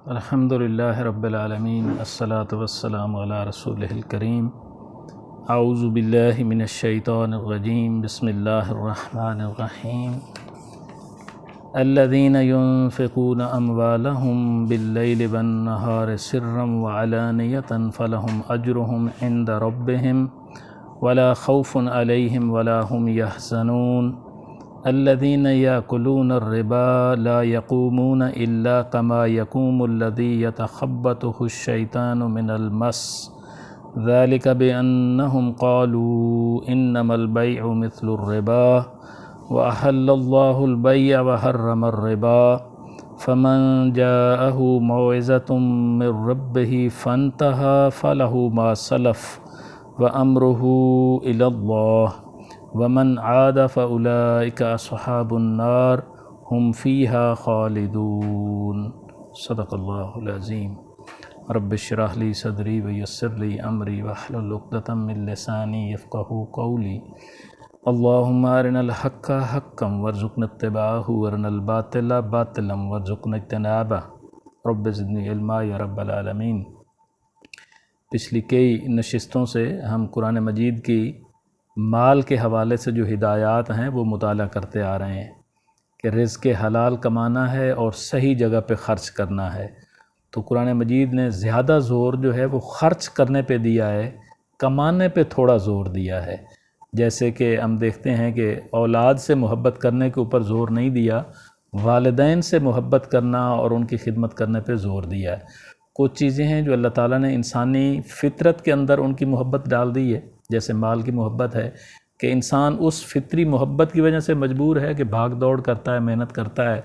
الحمد للہ رب العالمین، الصلاۃ والسلام علی رسولہ الکریم۔ اعوذ باللہ من الشیطان الرجیم، بسم اللہ الرحمن الرحیم۔ الذین ينفقون اموالهم باللیل والنہار سرا وعلانیۃ فلہم اجرہم عند ربہم ولا خوف علیہم ولا هم يحزنون۔ الذين يأكلون الربا لا يقومون إلا كما يقوم الذي يتخبطه الشيطان من المس، ذلك بأنهم قالوا إنما البيع مثل الربا وأحل الله البيع وحرم الربا، فمن جاءه موعظة من ربه فانتهى فله ما سلف وأمره إلى الله ومن عاد فأولئك أصحاب النار هم فيها خالدون۔ صدق اللہ العظیم۔ رب اشرح لي صدری ويسر لي أمری واحلل عقدة من لسانی يفقهوا قولی۔ اللهم أرنا الحق حقا وارزقنا اتباعه وارنا الباطل باطلا وارزقنا اجتنابه، رب زدنی علما یا رب العالمین۔ پچھلی کئی نشستوں سے ہم قرآن مجید کی مال کے حوالے سے جو ہدایات ہیں وہ مطالعہ کرتے آ رہے ہیں کہ رزق حلال کمانا ہے اور صحیح جگہ پہ خرچ کرنا ہے۔ تو قرآن مجید نے زیادہ زور جو ہے وہ خرچ کرنے پہ دیا ہے، کمانے پہ تھوڑا زور دیا ہے۔ جیسے کہ ہم دیکھتے ہیں کہ اولاد سے محبت کرنے کے اوپر زور نہیں دیا، والدین سے محبت کرنا اور ان کی خدمت کرنے پہ زور دیا ہے۔ کچھ چیزیں ہیں جو اللہ تعالیٰ نے انسانی فطرت کے اندر ان کی محبت ڈال دی ہے، جیسے مال کی محبت ہے کہ انسان اس فطری محبت کی وجہ سے مجبور ہے کہ بھاگ دوڑ کرتا ہے، محنت کرتا ہے،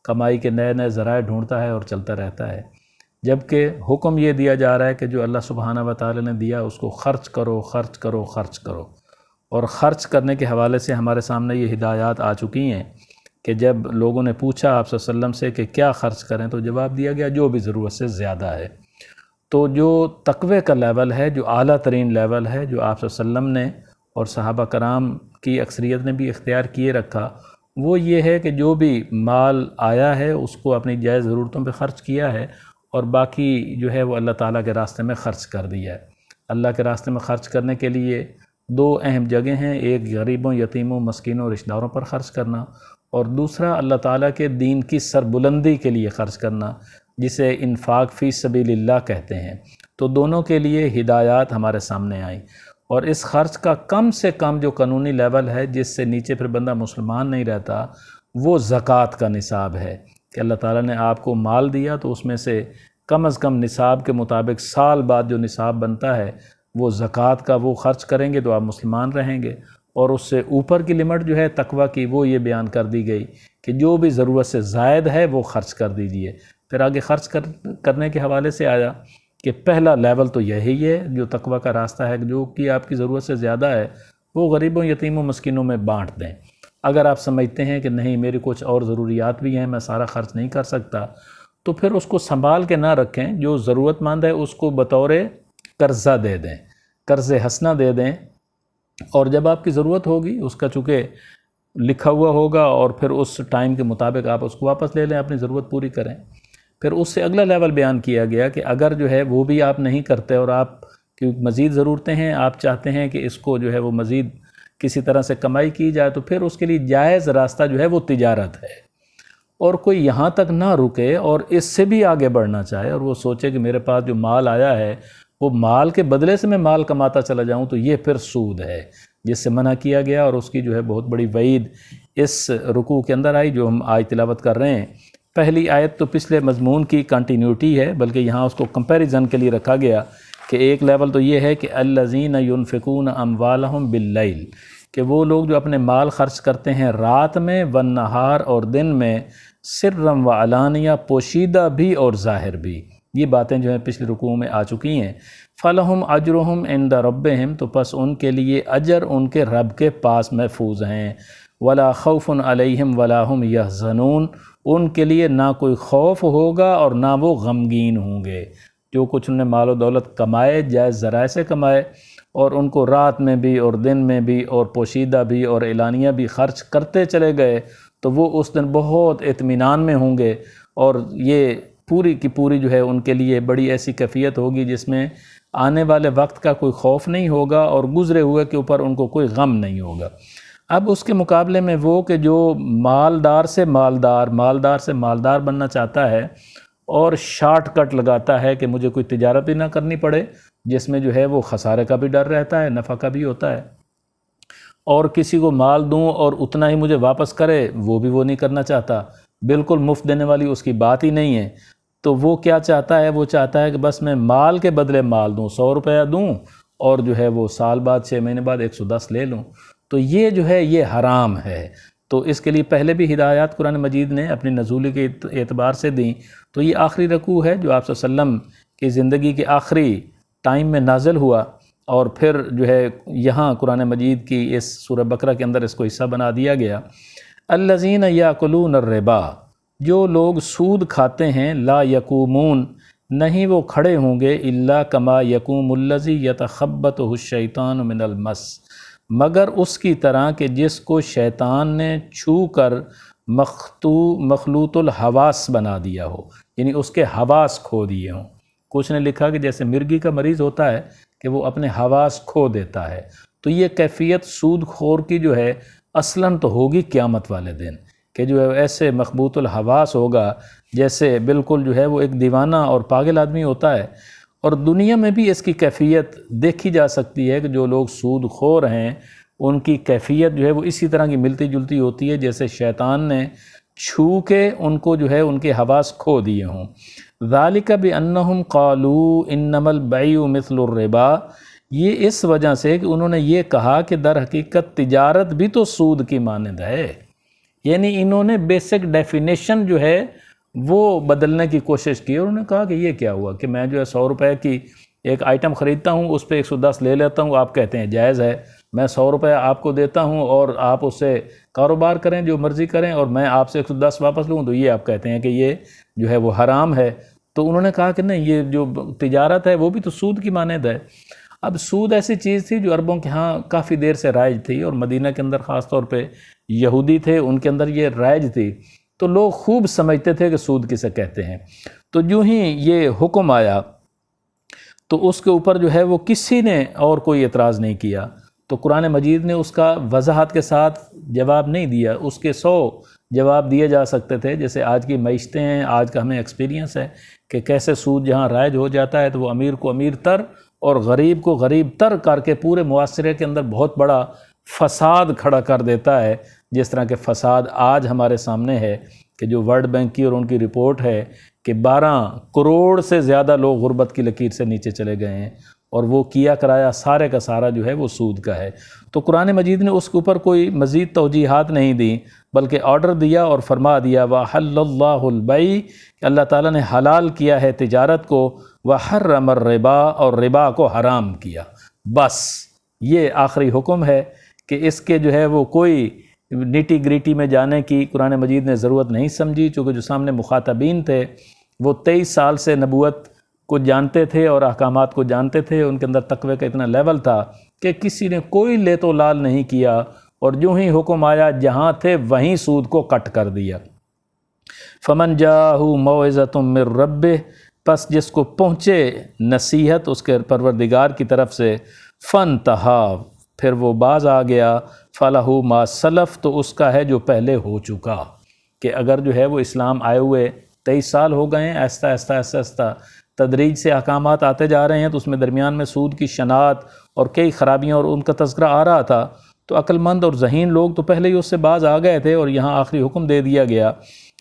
کمائی کے نئے نئے ذرائع ڈھونڈتا ہے اور چلتا رہتا ہے۔ جبکہ حکم یہ دیا جا رہا ہے کہ جو اللہ سبحانہ و تعالیٰ نے دیا اس کو خرچ کرو، خرچ کرو، خرچ کرو۔ اور خرچ کرنے کے حوالے سے ہمارے سامنے یہ ہدایات آ چکی ہیں کہ جب لوگوں نے پوچھا آپ صلی اللہ علیہ وسلم سے کہ کیا خرچ کریں تو جواب دیا گیا جو بھی ضرورت سے زیادہ ہے۔ تو جو تقوی کا لیول ہے، جو اعلیٰ ترین لیول ہے، جو آپ صلی اللہ علیہ وسلم نے اور صحابہ کرام کی اکثریت نے بھی اختیار کیے رکھا، وہ یہ ہے کہ جو بھی مال آیا ہے اس کو اپنی جائز ضرورتوں پہ خرچ کیا ہے اور باقی جو ہے وہ اللہ تعالیٰ کے راستے میں خرچ کر دیا ہے۔ اللہ کے راستے میں خرچ کرنے کے لیے دو اہم جگہیں ہیں، ایک غریبوں، یتیموں، مسکینوں، رشتہ داروں پر خرچ کرنا، اور دوسرا اللہ تعالیٰ کے دین کی سربلندی کے لیے خرچ کرنا، جسے انفاق فی سبیل اللہ کہتے ہیں۔ تو دونوں کے لیے ہدایات ہمارے سامنے آئیں، اور اس خرچ کا کم سے کم جو قانونی لیول ہے جس سے نیچے پھر بندہ مسلمان نہیں رہتا، وہ زکوٰۃ کا نصاب ہے کہ اللہ تعالیٰ نے آپ کو مال دیا تو اس میں سے کم از کم نصاب کے مطابق سال بعد جو نصاب بنتا ہے وہ زکوٰۃ کا وہ خرچ کریں گے تو آپ مسلمان رہیں گے۔ اور اس سے اوپر کی لمٹ جو ہے تقویٰ کی وہ یہ بیان کر دی گئی کہ جو بھی ضرورت سے زائد ہے وہ خرچ کر دیجئے۔ پھر آگے خرچ کرنے کے حوالے سے آیا کہ پہلا لیول تو یہی ہے جو تقویٰ کا راستہ ہے کہ جو کہ آپ کی ضرورت سے زیادہ ہے وہ غریبوں، یتیموں، مسکینوں میں بانٹ دیں۔ اگر آپ سمجھتے ہیں کہ نہیں میری کچھ اور ضروریات بھی ہیں، میں سارا خرچ نہیں کر سکتا، تو پھر اس کو سنبھال کے نہ رکھیں، جو ضرورت مند ہے اس کو بطور قرضہ دے دیں، قرض حسنہ دے دیں، اور جب آپ کی ضرورت ہوگی اس کا چونکہ لکھا ہوا ہوگا اور پھر اس ٹائم کے مطابق آپ اس کو واپس لے لیں، اپنی ضرورت پوری کریں۔ پھر اس سے اگلا لیول بیان کیا گیا کہ اگر جو ہے وہ بھی آپ نہیں کرتے اور آپ کی مزید ضرورتیں ہیں، آپ چاہتے ہیں کہ اس کو جو ہے وہ مزید کسی طرح سے کمائی کی جائے، تو پھر اس کے لیے جائز راستہ جو ہے وہ تجارت ہے۔ اور کوئی یہاں تک نہ رکے اور اس سے بھی آگے بڑھنا چاہے اور وہ سوچے کہ میرے پاس جو مال آیا ہے وہ مال کے بدلے سے میں مال کماتا چلا جاؤں، تو یہ پھر سود ہے جس سے منع کیا گیا، اور اس کی جو ہے بہت بڑی وعید اس رکوع کے اندر آئی جو ہم آج تلاوت کر رہے ہیں۔ پہلی آیت تو پچھلے مضمون کی کنٹینیوٹی ہے، بلکہ یہاں اس کو کمپیریزن کے لیے رکھا گیا کہ ایک لیول تو یہ ہے کہ الذین ينفقون اموالهم باللیل، کہ وہ لوگ جو اپنے مال خرچ کرتے ہیں رات میں، والنہار اور دن میں، سرا وعلانیہ، پوشیدہ بھی اور ظاہر بھی۔ یہ باتیں جو ہیں پچھلے رکوع میں آ چکی ہیں۔ فلہم اجرہم عند ربہم، تو پس ان کے لیے اجر ان کے رب کے پاس محفوظ ہیں۔ ولا خوف علیہم ولا هم یحزنون، ان کے لیے نہ کوئی خوف ہوگا اور نہ وہ غمگین ہوں گے۔ جو کچھ انہوں نے مال و دولت کمائے، جائز ذرائع سے کمائے، اور ان کو رات میں بھی اور دن میں بھی اور پوشیدہ بھی اور اعلانیہ بھی خرچ کرتے چلے گئے، تو وہ اس دن بہت اطمینان میں ہوں گے، اور یہ پوری کی پوری جو ہے ان کے لیے بڑی ایسی کیفیت ہوگی جس میں آنے والے وقت کا کوئی خوف نہیں ہوگا اور گزرے ہوئے کے اوپر ان کو کوئی غم نہیں ہوگا۔ اب اس کے مقابلے میں وہ کہ جو مالدار سے مالدار بننا چاہتا ہے اور شارٹ کٹ لگاتا ہے کہ مجھے کوئی تجارت بھی نہ کرنی پڑے جس میں جو ہے وہ خسارے کا بھی ڈر رہتا ہے، نفع کا بھی ہوتا ہے، اور کسی کو مال دوں اور اتنا ہی مجھے واپس کرے وہ بھی وہ نہیں کرنا چاہتا، بالکل مفت دینے والی اس کی بات ہی نہیں ہے۔ تو وہ کیا چاہتا ہے؟ وہ چاہتا ہے کہ بس میں مال کے بدلے مال دوں، 100 روپیہ دوں اور جو ہے وہ سال بعد 6 مہینے بعد 110 لے لوں۔ تو یہ جو ہے یہ حرام ہے۔ تو اس کے لیے پہلے بھی ہدایات قرآن مجید نے اپنی نزول کے اعتبار سے دیں۔ تو یہ آخری رکوع ہے جو آپ صلی اللہ علیہ وسلم کی زندگی کے آخری ٹائم میں نازل ہوا، اور پھر جو ہے یہاں قرآن مجید کی اس سورہ بقرہ کے اندر اس کو حصہ بنا دیا گیا۔ الذین یاکلون الربا، جو لوگ سود کھاتے ہیں، لا یقومون، نہیں وہ کھڑے ہوں گے، الا کما یقوم الذی یتخبطہ الشیطان من المس، مگر اس کی طرح کہ جس کو شیطان نے چھو کر مخلوط الحواس بنا دیا ہو، یعنی اس کے حواس کھو دیے ہوں۔ کچھ نے لکھا کہ جیسے مرغی کا مریض ہوتا ہے کہ وہ اپنے حواس کھو دیتا ہے، تو یہ کیفیت سود خور کی جو ہے اصلاً تو ہوگی قیامت والے دن، کہ جو ہے ایسے مخبوط الحواس ہوگا جیسے بالکل جو ہے وہ ایک دیوانہ اور پاگل آدمی ہوتا ہے۔ اور دنیا میں بھی اس کی کیفیت دیکھی جا سکتی ہے کہ جو لوگ سود خور ہیں ان کی کیفیت جو ہے وہ اسی طرح کی ملتی جلتی ہوتی ہے جیسے شیطان نے چھو کے ان کو جو ہے ان کے حواس کھو دیے ہوں۔ ذالک بانہم قالوا انما البیع مثل الربا، یہ اس وجہ سے کہ انہوں نے یہ کہا کہ در حقیقت تجارت بھی تو سود کی مانند ہے، یعنی انہوں نے بیسک ڈیفینیشن جو ہے وہ بدلنے کی کوشش کی، اور انہوں نے کہا کہ یہ کیا ہوا کہ میں جو ہے 100 روپے کی ایک آئٹم خریدتا ہوں، اس پہ 110 لے لیتا ہوں، آپ کہتے ہیں جائز ہے، میں 100 روپے آپ کو دیتا ہوں اور آپ اس سے کاروبار کریں جو مرضی کریں اور میں آپ سے 110 واپس لوں، تو یہ آپ کہتے ہیں کہ یہ جو ہے وہ حرام ہے۔ تو انہوں نے کہا کہ نہیں، یہ جو تجارت ہے وہ بھی تو سود کی مانند ہے۔ اب سود ایسی چیز تھی جو عربوں کے ہاں کافی دیر سے رائج تھی، اور مدینہ کے اندر خاص طور پہ یہودی تھے، ان کے اندر یہ رائج تھی، تو لوگ خوب سمجھتے تھے کہ سود کسے کہتے ہیں۔ تو جو ہی یہ حکم آیا تو اس کے اوپر جو ہے وہ کسی نے اور کوئی اعتراض نہیں کیا، تو قرآن مجید نے اس کا وضاحت کے ساتھ جواب نہیں دیا، اس کے 100 جواب دیے جا سکتے تھے، جیسے آج کی معیشتیں ہیں، آج کا ہمیں ایکسپیرینس ہے کہ کیسے سود جہاں رائج ہو جاتا ہے تو وہ امیر کو امیر تر اور غریب کو غریب تر کر کے پورے معاشرے کے اندر بہت بڑا فساد کھڑا کر دیتا ہے، جس طرح کے فساد آج ہمارے سامنے ہے کہ جو ورلڈ بینک کی اور ان کی رپورٹ ہے کہ 12 کروڑ سے زیادہ لوگ غربت کی لکیر سے نیچے چلے گئے ہیں، اور وہ کیا کرایا سارے کا سارا جو ہے وہ سود کا ہے۔ تو قرآن مجید نے اس کے اوپر کوئی مزید توجیحات نہیں دیں، بلکہ آرڈر دیا اور فرما دیا وَحَلَّ اللَّهُ الْبَيْعَ، کہ اللہ تعالیٰ نے حلال کیا ہے تجارت کو، وَحَرَّمَ الرِّبَا، اور ربا کو حرام کیا۔ بس یہ آخری حکم ہے کہ اس کے جو ہے وہ کوئی نیٹی گریٹی میں جانے کی قرآن مجید نے ضرورت نہیں سمجھی، چونکہ جو سامنے مخاطبین تھے وہ 23 سال سے نبوت کو جانتے تھے اور احکامات کو جانتے تھے، ان کے اندر تقوی کا اتنا لیول تھا کہ کسی نے کوئی لیت و لال نہیں کیا، اور جو ہی حکم آیا جہاں تھے وہیں سود کو کٹ کر دیا۔ فمن جاءہ موعظۃ من ربہ، پس جس کو پہنچے نصیحت اس کے پروردگار کی طرف سے، فانتہا، پھر وہ باز آ گیا، فلہ ما سلف، تو اس کا ہے جو پہلے ہو چکا، کہ اگر جو ہے وہ اسلام آئے ہوئے 23 سال ہو گئے ہیں، آہستہ آہستہ آہستہ آہستہ تدریج سے احکامات آتے جا رہے ہیں، تو اس میں درمیان میں سود کی شناعت اور کئی خرابیاں اور ان کا تذکرہ آ رہا تھا، تو عقل مند اور ذہین لوگ تو پہلے ہی اس سے باز آ گئے تھے، اور یہاں آخری حکم دے دیا گیا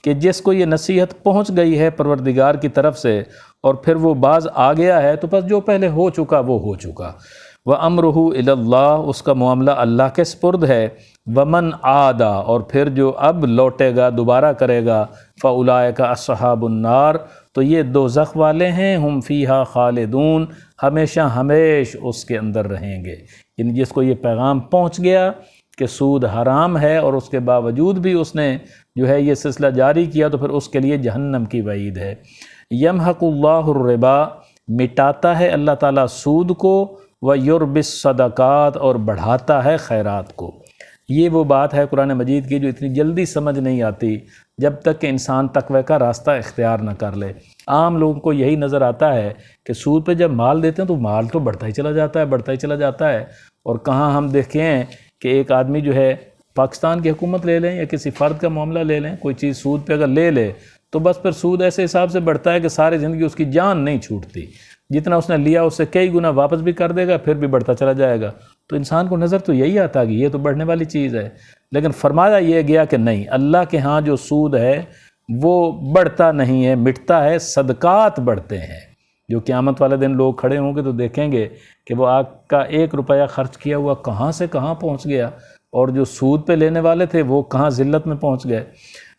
کہ جس کو یہ نصیحت پہنچ گئی ہے پروردگار کی طرف سے اور پھر وہ باز آ گیا ہے، تو بس جو پہلے ہو چکا وہ ہو چکا۔ وَأَمْرُهُ إِلَى اللَّهِ، اس کا معاملہ اللہ کے سپرد ہے۔ وَمَنْ عَادَ، اور پھر جو اب لوٹے گا دوبارہ کرے گا، فَأُولَٰئِكَ أَصْحَابُ النَّارِ، تو یہ دوزخ والے ہیں، ہم فیہا خالدون، ہمیشہ ہمیش اس کے اندر رہیں گے۔ یعنی جس کو یہ پیغام پہنچ گیا کہ سود حرام ہے اور اس کے باوجود بھی اس نے جو ہے یہ سلسلہ جاری کیا، تو پھر اس کے لیے جہنم کی وعید ہے۔ یمحق اللہ الربا، مٹاتا ہے اللہ تعالیٰ سود کو، وَيُرْبِِ الصَّدَقَاتِ، اور بڑھاتا ہے خیرات کو۔ یہ وہ بات ہے قرآن مجید کی جو اتنی جلدی سمجھ نہیں آتی جب تک کہ انسان تقوی کا راستہ اختیار نہ کر لے۔ عام لوگوں کو یہی نظر آتا ہے کہ سود پہ جب مال دیتے ہیں تو مال تو بڑھتا ہی چلا جاتا ہے، بڑھتا ہی چلا جاتا ہے۔ اور کہاں ہم دیکھیں ہیں کہ ایک آدمی جو ہے پاکستان کی حکومت لے لیں یا کسی فرد کا معاملہ لے لیں، کوئی چیز سود پہ اگر لے لے تو بس پھر سود ایسے حساب سے بڑھتا ہے کہ ساری زندگی اس کی جان نہیں چھوٹتی، جتنا اس نے لیا اس سے کئی گنا واپس بھی کر دے گا، پھر بھی بڑھتا چلا جائے گا۔ تو انسان کو نظر تو یہی آتا کہ یہ تو بڑھنے والی چیز ہے، لیکن فرمایا یہ گیا کہ نہیں، اللہ کے ہاں جو سود ہے وہ بڑھتا نہیں ہے، مٹتا ہے، صدقات بڑھتے ہیں۔ جو قیامت والے دن لوگ کھڑے ہوں گے تو دیکھیں گے کہ وہ آپ کا 1 روپیہ خرچ کیا ہوا کہاں سے کہاں پہنچ گیا، اور جو سود پہ لینے والے تھے وہ کہاں ذلت میں پہنچ گئے۔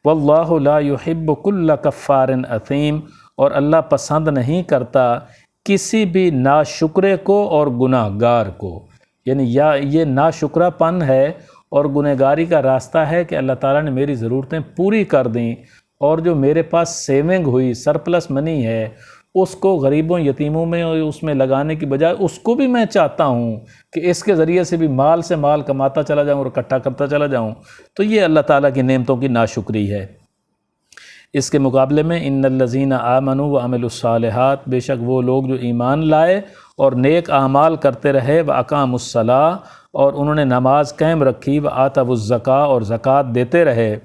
واللہ لا يحب كل کفار اثیم، اور اللہ پسند نہیں کرتا کسی بھی ناشکرے کو اور گناہ گار کو۔ یعنی یا یہ ناشکرہ پن ہے اور گنہگاری کا راستہ ہے کہ اللہ تعالیٰ نے میری ضرورتیں پوری کر دیں، اور جو میرے پاس سیونگ ہوئی سرپلس منی ہے اس کو غریبوں یتیموں میں اور اس میں لگانے کی بجائے اس کو بھی میں چاہتا ہوں کہ اس کے ذریعے سے بھی مال سے مال کماتا چلا جاؤں اور اکٹھا کرتا چلا جاؤں، تو یہ اللہ تعالیٰ کی نعمتوں کی ناشکری ہے۔ اس کے مقابلے میں ان الذین آمنوا وعملوا الصالحات، بے شک وہ لوگ جو ایمان لائے اور نیک اعمال کرتے رہے، واقاموا الصلاۃ، اور انہوں نے نماز قائم رکھی، وآتوا الزکاۃ، اور زکوٰۃ دیتے رہے،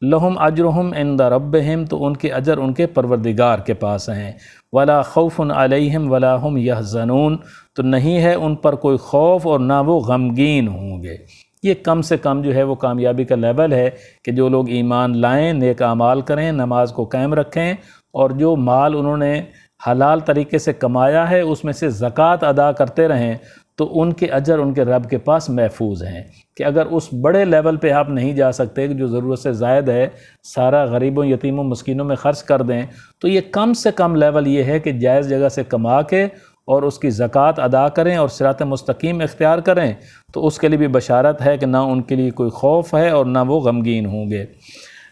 لہم اجرہم عند ربہم، تو ان کے اجر ان کے پروردگار کے پاس ہیں، ولا خوف علیہم ولا هم یحزنون، تو نہیں ہے ان پر کوئی خوف اور نہ وہ غمگین ہوں گے۔ یہ کم سے کم جو ہے وہ کامیابی کا لیول ہے کہ جو لوگ ایمان لائیں، نیک اعمال کریں، نماز کو قائم رکھیں، اور جو مال انہوں نے حلال طریقے سے کمایا ہے اس میں سے زکوٰۃ ادا کرتے رہیں، تو ان کے اجر ان کے رب کے پاس محفوظ ہیں۔ کہ اگر اس بڑے لیول پہ آپ نہیں جا سکتے کہ جو ضرورت سے زائد ہے سارا غریبوں یتیموں مسکینوں میں خرچ کر دیں، تو یہ کم سے کم لیول یہ ہے کہ جائز جگہ سے کما کے اور اس کی زکوٰۃ ادا کریں اور صراط مستقیم اختیار کریں، تو اس کے لیے بھی بشارت ہے کہ نہ ان کے لیے کوئی خوف ہے اور نہ وہ غمگین ہوں گے۔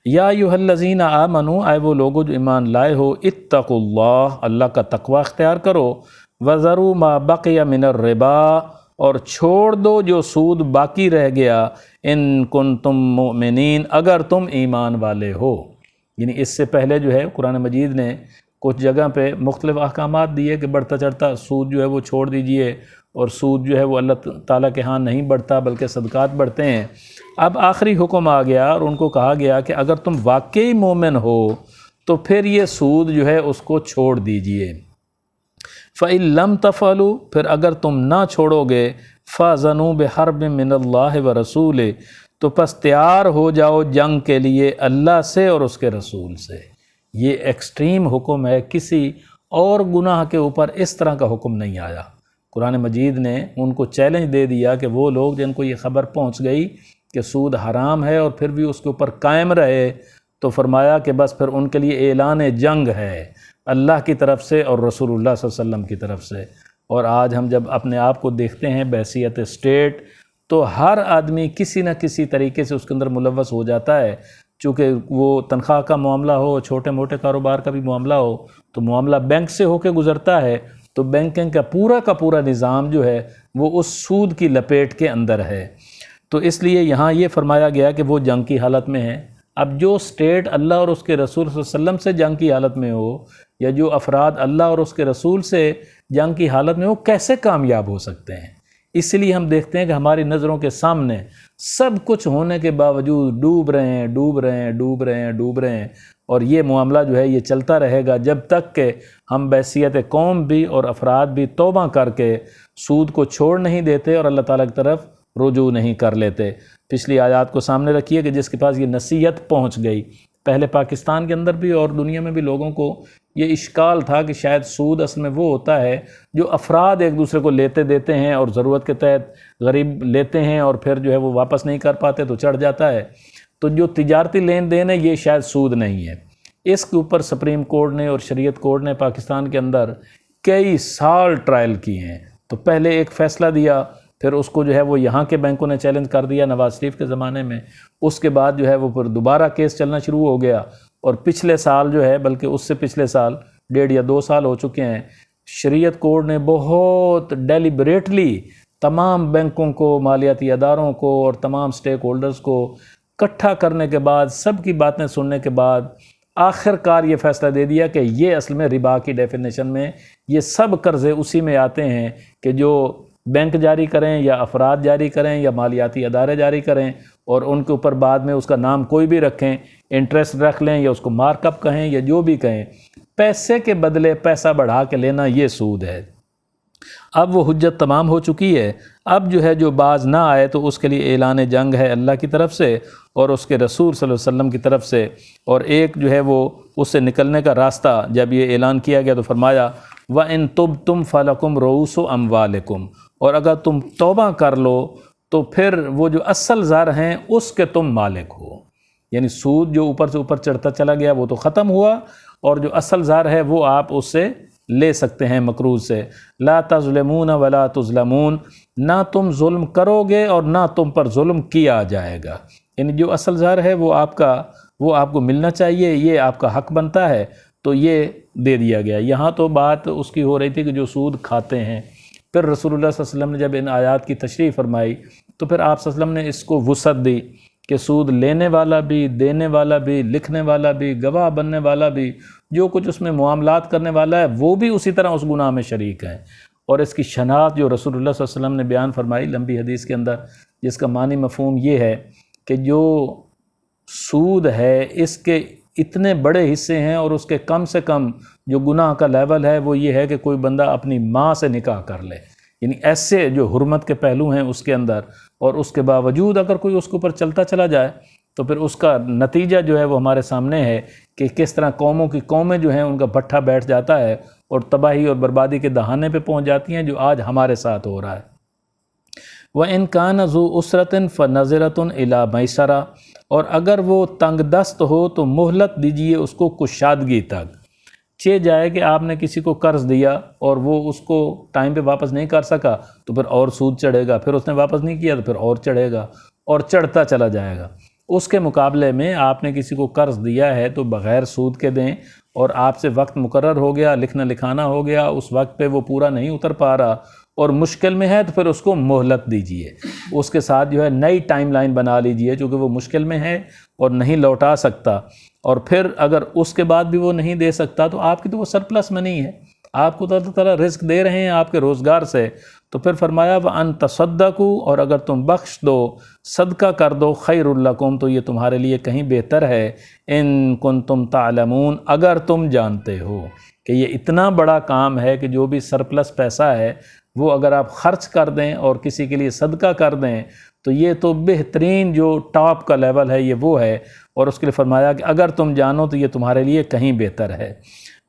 یا ایھا الذین آمنوا، اے وہ لوگو جو ایمان لائے ہو، اتقوا اللہ، اللہ کا تقوی اختیار کرو، وذروا ما بقی من الربا، اور چھوڑ دو جو سود باقی رہ گیا، ان کنتم مؤمنین، اگر تم ایمان والے ہو۔ یعنی اس سے پہلے جو ہے قرآن مجید نے کچھ جگہ پہ مختلف احکامات دیے کہ بڑھتا چڑھتا سود جو ہے وہ چھوڑ دیجئے، اور سود جو ہے وہ اللہ تعالیٰ کے ہاں نہیں بڑھتا بلکہ صدقات بڑھتے ہیں۔ اب آخری حکم آ گیا اور ان کو کہا گیا کہ اگر تم واقعی مومن ہو تو پھر یہ سود جو ہے اس کو چھوڑ دیجئے۔ فَإِن لَمْ تَفْعَلُوا، پھر اگر تم نہ چھوڑو گے، فَأْذَنُوا بِحَرْبٍ مِّنَ اللَّهِ وَرَسُولِهِ، تو پس تیار ہو جاؤ جنگ کے لیے اللہ سے اور اس کے رسول سے۔ یہ ایکسٹریم حکم ہے، کسی اور گناہ کے اوپر اس طرح کا حکم نہیں آیا۔ قرآن مجید نے ان کو چیلنج دے دیا کہ وہ لوگ جن کو یہ خبر پہنچ گئی کہ سود حرام ہے اور پھر بھی اس کے اوپر قائم رہے، تو فرمایا کہ بس پھر ان کے لیے اعلان جنگ ہے اللہ کی طرف سے اور رسول اللہ صلی اللہ علیہ وسلم کی طرف سے۔ اور آج ہم جب اپنے آپ کو دیکھتے ہیں بحیثیت اسٹیٹ، تو ہر آدمی کسی نہ کسی طریقے سے اس کے اندر ملوث ہو جاتا ہے، چونکہ وہ تنخواہ کا معاملہ ہو، چھوٹے موٹے کاروبار کا بھی معاملہ ہو، تو معاملہ بینک سے ہو کے گزرتا ہے، تو بینکنگ کا پورا نظام جو ہے وہ اس سود کی لپیٹ کے اندر ہے۔ تو اس لیے یہاں یہ فرمایا گیا کہ وہ جنگ کی حالت میں ہے۔ اب جو اسٹیٹ اللہ اور اس کے رسول صلی اللہ علیہ وسلم سے جنگ کی حالت میں ہو، یا جو افراد اللہ اور اس کے رسول سے جنگ کی حالت میں ہو، کیسے کامیاب ہو سکتے ہیں؟ اس لیے ہم دیکھتے ہیں کہ ہماری نظروں کے سامنے سب کچھ ہونے کے باوجود ڈوب رہے ہیں، اور یہ معاملہ جو ہے یہ چلتا رہے گا جب تک کہ ہم بحیثیت قوم بھی اور افراد بھی توبہ کر کے سود کو چھوڑ نہیں دیتے اور اللہ تعالیٰ کی طرف رجوع نہیں کر لیتے۔ پچھلی آیات کو سامنے رکھیے کہ جس کے پاس یہ نصیحت پہنچ گئی، پہلے پاکستان کے اندر بھی اور دنیا میں بھی لوگوں کو یہ اشکال تھا کہ شاید سود اصل میں وہ ہوتا ہے جو افراد ایک دوسرے کو لیتے دیتے ہیں اور ضرورت کے تحت غریب لیتے ہیں اور پھر جو ہے وہ واپس نہیں کر پاتے تو چڑھ جاتا ہے، تو جو تجارتی لین دین ہے یہ شاید سود نہیں ہے۔ اس کے اوپر سپریم کورٹ نے اور شریعت کورٹ نے پاکستان کے اندر کئی سال ٹرائل کیے ہیں، تو پہلے ایک فیصلہ دیا، پھر اس کو جو ہے وہ یہاں کے بینکوں نے چیلنج کر دیا نواز شریف کے زمانے میں، اس کے بعد جو ہے وہ پھر دوبارہ کیس چلنا شروع ہو گیا، اور پچھلے سال جو ہے بلکہ اس سے پچھلے سال 1.5 یا 2 سال ہو چکے ہیں، شریعت کورٹ نے بہت ڈیلیبریٹلی تمام بینکوں کو، مالیاتی اداروں کو اور تمام سٹیک ہولڈرز کو اکٹھا کرنے کے بعد، سب کی باتیں سننے کے بعد آخر کار یہ فیصلہ دے دیا کہ یہ اصل میں ربا کی ڈیفینیشن میں یہ سب قرضے اسی میں آتے ہیں کہ جو بینک جاری کریں یا افراد جاری کریں یا مالیاتی ادارے جاری کریں اور ان کے اوپر بعد میں اس کا نام کوئی بھی رکھیں، انٹرسٹ رکھ لیں یا اس کو مارک اپ کہیں یا جو بھی کہیں، پیسے کے بدلے پیسہ بڑھا کے لینا یہ سود ہے۔ اب وہ حجت تمام ہو چکی ہے، اب جو ہے جو باز نہ آئے تو اس کے لیے اعلان جنگ ہے اللہ کی طرف سے اور اس کے رسول صلی اللہ علیہ وسلم کی طرف سے، اور ایک جو ہے وہ اس سے نکلنے کا راستہ جب یہ اعلان کیا گیا تو فرمایا وَإِن تُبْتُمْ فَلَكُمْ رُؤُوسُ أَمْوَالِكُمْ، اور اگر تم توبہ کر لو تو پھر وہ جو اصل زر ہیں اس کے تم مالک ہو، یعنی سود جو اوپر سے اوپر چڑھتا چلا گیا وہ تو ختم ہوا، اور جو اصل زر ہے وہ آپ اس سے لے سکتے ہیں مقروض سے۔ لا تظلمون ولا تظلمون، نہ تم ظلم کرو گے اور نہ تم پر ظلم کیا جائے گا، یعنی جو اصل زر ہے وہ آپ کو ملنا چاہیے، یہ آپ کا حق بنتا ہے، تو یہ دے دیا گیا۔ یہاں تو بات اس کی ہو رہی تھی کہ جو سود کھاتے ہیں، پھر رسول اللہ صلی اللہ علیہ وسلم نے جب ان آیات کی تشریح فرمائی تو پھر آپ صلی اللہ علیہ وسلم نے اس کو وسعت دی کہ سود لینے والا بھی، دینے والا بھی، لکھنے والا بھی، گواہ بننے والا بھی، جو کچھ اس میں معاملات کرنے والا ہے وہ بھی اسی طرح اس گناہ میں شریک ہیں۔ اور اس کی شناخت جو رسول اللہ صلی اللہ علیہ وسلم نے بیان فرمائی لمبی حدیث کے اندر، جس کا معنی مفہوم یہ ہے کہ جو سود ہے اس کے اتنے بڑے حصے ہیں اور اس کے کم سے کم جو گناہ کا لیول ہے وہ یہ ہے کہ کوئی بندہ اپنی ماں سے نکاح کر لے، یعنی ایسے جو حرمت کے پہلو ہیں اس کے اندر، اور اس کے باوجود اگر کوئی اس کے اوپر چلتا چلا جائے تو پھر اس کا نتیجہ جو ہے وہ ہمارے سامنے ہے کہ کس طرح قوموں کی قومیں جو ہیں ان کا بھٹا بیٹھ جاتا ہے اور تباہی اور بربادی کے دہانے پہ پہنچ جاتی ہیں، جو آج ہمارے ساتھ ہو رہا ہے۔ وَإِن كَانَ ذُو عُسْرَةٍ فَنَظِرَةٌ إِلَىٰ مَيْسَرَةٍ، اور اگر وہ تنگ دست ہو تو مہلت دیجئے اس کو کشادگی تک۔ چہ جائے کہ آپ نے کسی کو قرض دیا اور وہ اس کو ٹائم پہ واپس نہیں کر سکا تو پھر اور سود چڑھے گا، پھر اس نے واپس نہیں کیا تو پھر اور چڑھے گا اور چڑھتا چلا جائے گا۔ اس کے مقابلے میں آپ نے کسی کو قرض دیا ہے تو بغیر سود کے دیں، اور آپ سے وقت مقرر ہو گیا، لکھنا لکھانا ہو گیا، اس وقت پہ وہ پورا نہیں اتر پا رہا اور مشکل میں ہے تو پھر اس کو مہلت دیجئے، اس کے ساتھ جو ہے نئی ٹائم لائن بنا لیجئے، چونکہ وہ مشکل میں ہے اور نہیں لوٹا سکتا، اور پھر اگر اس کے بعد بھی وہ نہیں دے سکتا تو آپ کی تو وہ سرپلس میں نہیں ہے، آپ کو تو اللہ تعالیٰ رزق دے رہے ہیں آپ کے روزگار سے، تو پھر فرمایا وَأَن تَصَدَّقُوا، اور اگر تم بخش دو، صدقہ کر دو، خَيْرٌ لَكُمْ، تو یہ تمہارے لیے کہیں بہتر ہے، إِن كُنتُمْ تَعْلَمُونَ، اگر تم جانتے ہو کہ یہ اتنا بڑا کام ہے کہ جو بھی سرپلس پیسہ ہے وہ اگر آپ خرچ کر دیں اور کسی کے لیے صدقہ کر دیں تو یہ تو بہترین جو ٹاپ کا لیول ہے یہ وہ ہے، اور اس کے لیے فرمایا کہ اگر تم جانو تو یہ تمہارے لیے کہیں بہتر ہے۔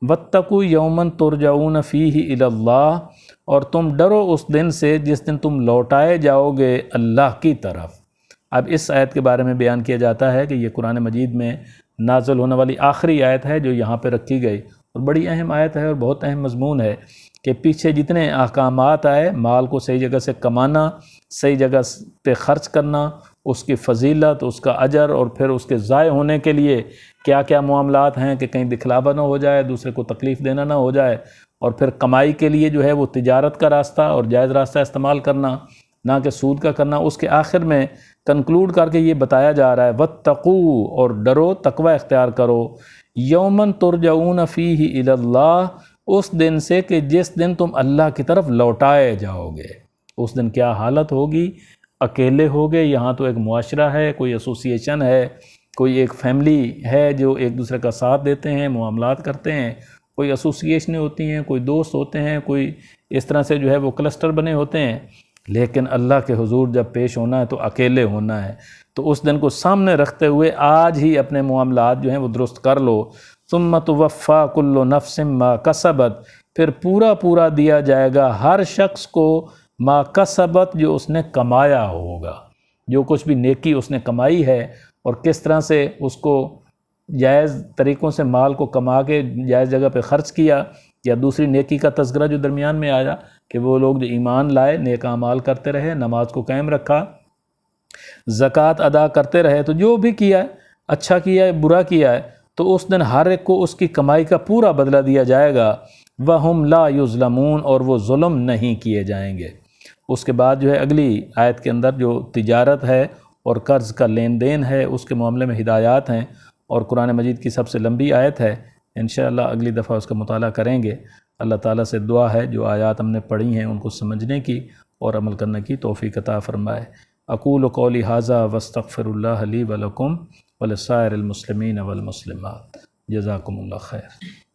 وَاتَّقُوا يَوْمًا تُرْجَعُونَ فِيهِ إِلَى اللَّهِ، اور تم ڈرو اس دن سے جس دن تم لوٹائے جاؤ گے اللہ کی طرف۔ اب اس آیت کے بارے میں بیان کیا جاتا ہے کہ یہ قرآن مجید میں نازل ہونے والی آخری آیت ہے جو یہاں پہ رکھی گئی، اور بڑی اہم آیت ہے اور بہت اہم مضمون ہے کہ پیچھے جتنے احکامات آئے، مال کو صحیح جگہ سے کمانا، صحیح جگہ پہ خرچ کرنا، اس کی فضیلت، اس کا اجر، اور پھر اس کے ضائع ہونے کے لیے کیا کیا معاملات ہیں کہ کہیں دکھلاوا نہ ہو جائے، دوسرے کو تکلیف دینا نہ ہو جائے، اور پھر کمائی کے لیے جو ہے وہ تجارت کا راستہ اور جائز راستہ استعمال کرنا، نہ کہ سود کا کرنا۔ اس کے آخر میں کنکلوڈ کر کے یہ بتایا جا رہا ہے وَاتَّقُوا، اور ڈرو، تقوی اختیار کرو، یومن ترجعون فیہ الی اللہ، اس دن سے کہ جس دن تم اللہ کی طرف لوٹائے جاؤ گے۔ اس دن کیا حالت ہوگی؟ اکیلے ہوگے، یہاں تو ایک معاشرہ ہے، کوئی ایسوسی ایشن ہے، کوئی ایک فیملی ہے جو ایک دوسرے کا ساتھ دیتے ہیں، معاملات کرتے ہیں، کوئی ایسوسی ایشنیں ہوتی ہیں، کوئی دوست ہوتے ہیں، کوئی اس طرح سے جو ہے وہ کلسٹر بنے ہوتے ہیں، لیکن اللہ کے حضور جب پیش ہونا ہے تو اکیلے ہونا ہے۔ تو اس دن کو سامنے رکھتے ہوئے آج ہی اپنے معاملات جو ہیں وہ درست کر لو۔ ثم توفی کل نفس ما کسبت، پھر پورا دیا جائے گا ہر شخص کو ما کسبت، جو اس نے کمایا ہوگا، جو کچھ بھی نیکی اس نے کمائی ہے اور کس طرح سے اس کو جائز طریقوں سے مال کو کما کے جائز جگہ پہ خرچ کیا، یا دوسری نیکی کا تذکرہ جو درمیان میں آیا کہ وہ لوگ جو ایمان لائے، نیک اعمال کرتے رہے، نماز کو قائم رکھا، زکوٰۃ ادا کرتے رہے، تو جو بھی کیا ہے، اچھا کیا ہے، برا کیا ہے، تو اس دن ہر ایک کو اس کی کمائی کا پورا بدلہ دیا جائے گا۔ وَهُمْ لَا يُظْلَمُونَ، اور وہ ظلم نہیں کیے جائیں گے۔ اس کے بعد جو ہے اگلی آیت کے اندر جو تجارت ہے اور قرض کا لین دین ہے اس کے معاملے میں ہدایات ہیں، اور قرآن مجید کی سب سے لمبی آیت ہے، انشاءاللہ اگلی دفعہ اس کا مطالعہ کریں گے۔ اللہ تعالیٰ سے دعا ہے جو آیات ہم نے پڑھی ہیں ان کو سمجھنے کی اور عمل کرنے کی توفیق عطا فرمائے۔ اقول قولی ھذا واستغفر اللہ لی ولکم ولسائر المسلمین والمسلمات۔ جزاکم اللہ خیر۔